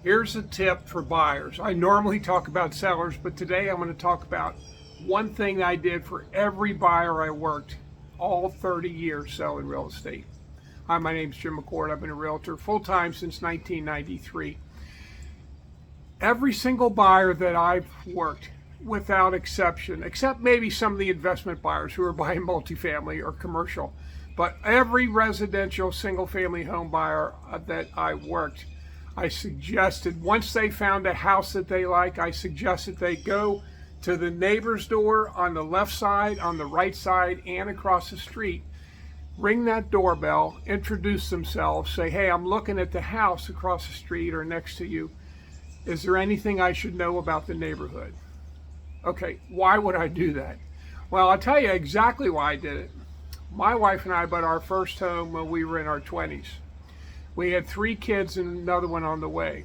Here's a tip for buyers. I normally talk about sellers, but today I'm going to talk about one thing I did for every buyer I worked all 30 years selling real estate. Hi, my name's Jim McCord. I've been a realtor full-time since 1993. Every single buyer that I've worked, without exception, except maybe some of the investment buyers who are buying multifamily or commercial, but every residential single-family home buyer that I worked, I suggested, once they found a house that they like, I suggested they go to the neighbor's door on the left side, on the right side, and across the street. Ring that doorbell, introduce themselves, say, hey, I'm looking at the house across the street or next to you. Is there anything I should know about the neighborhood? Okay, why would I do that? Well, I'll tell you exactly why I did it. My wife and I bought our first home when we were in our 20s. We had 3 kids and another one on the way.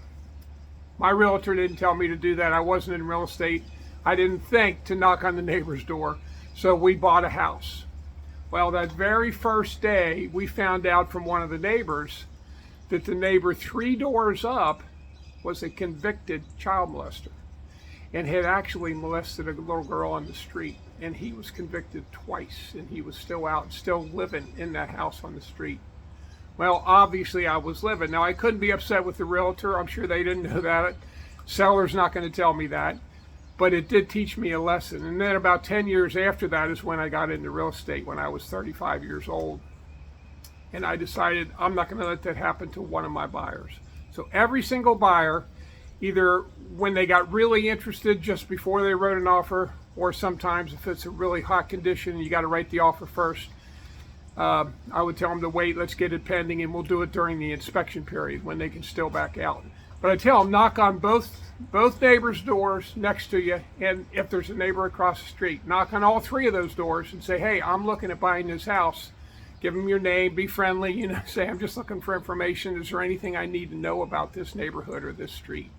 My realtor didn't tell me to do that. I wasn't in real estate. I didn't think to knock on the neighbor's door. So we bought a house. Well, that very first day, we found out from one of the neighbors that the neighbor 3 doors up was a convicted child molester and had actually molested a little girl on the street. And he was convicted twice, and he was still out, still living in that house on the street. Well, obviously I was living. Now, I couldn't be upset with the realtor. I'm sure they didn't know that. Seller's not going to tell me that. But it did teach me a lesson. And then about 10 years after that is when I got into real estate, when I was 35 years old. And I decided I'm not going to let that happen to one of my buyers. So every single buyer, either when they got really interested just before they wrote an offer, or sometimes if it's a really hot condition and you got to write the offer first, I would tell them to wait, let's get it pending, and we'll do it during the inspection period when they can still back out. But I tell them, knock on both neighbors' doors next to you, and if there's a neighbor across the street, knock on all 3 of those doors and say, hey, I'm looking at buying this house. Give them your name, be friendly, say, I'm just looking for information. Is there anything I need to know about this neighborhood or this street?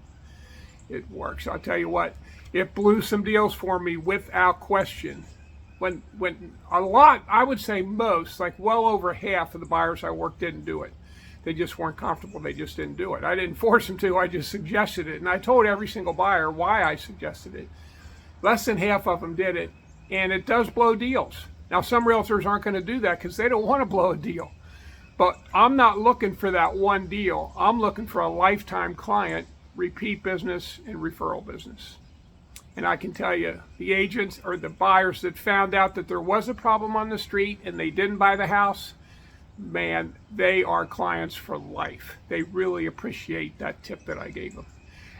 It works. I'll tell you what, it blew some deals for me without question. When a lot, I would say most, like well over half of the buyers I worked didn't do it. They just weren't comfortable. They just didn't do it. I didn't force them to. I just suggested it. And I told every single buyer why I suggested it. Less than half of them did it. And it does blow deals. Now, some realtors aren't going to do that because they don't want to blow a deal. But I'm not looking for that one deal. I'm looking for a lifetime client, repeat business, and referral business. And I can tell you, the agents or the buyers that found out that there was a problem on the street and they didn't buy the house, man, they are clients for life. They really appreciate that tip that I gave them.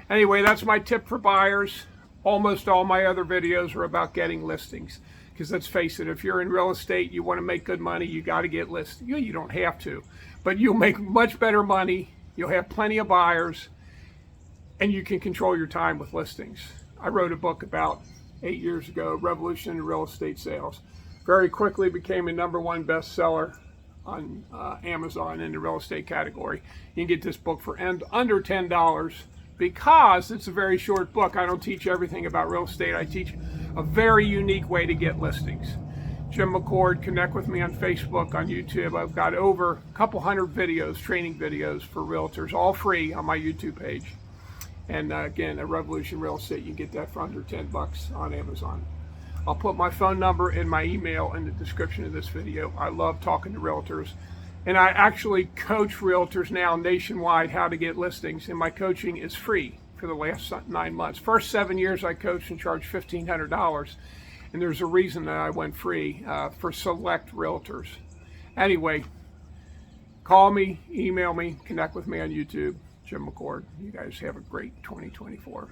Anyway, that's my tip for buyers. Almost all my other videos are about getting listings. Because let's face it, if you're in real estate, you want to make good money, you got to get listings. You don't have to, but you'll make much better money. You'll have plenty of buyers, and you can control your time with listings. I wrote a book about 8 years ago, Revolution in Real Estate Sales. Very quickly became a #1 bestseller on Amazon in the real estate category. You can get this book for under $10 because it's a very short book. I don't teach everything about real estate. I teach a very unique way to get listings. Jim McCord, connect with me on Facebook, on YouTube. I've got over a couple hundred videos, training videos for realtors, all free on my YouTube page. And again, a Revolution Real Estate, you can get that for under $10 on Amazon. I'll put my phone number and my email in the description of this video. I love talking to realtors. And I actually coach realtors now nationwide how to get listings. And my coaching is free for the last 9 months. First 7 years I coached and charged $1,500. And there's a reason that I went free for select realtors. Anyway, call me, email me, connect with me on YouTube. Jim McCord. You guys have a great 2024.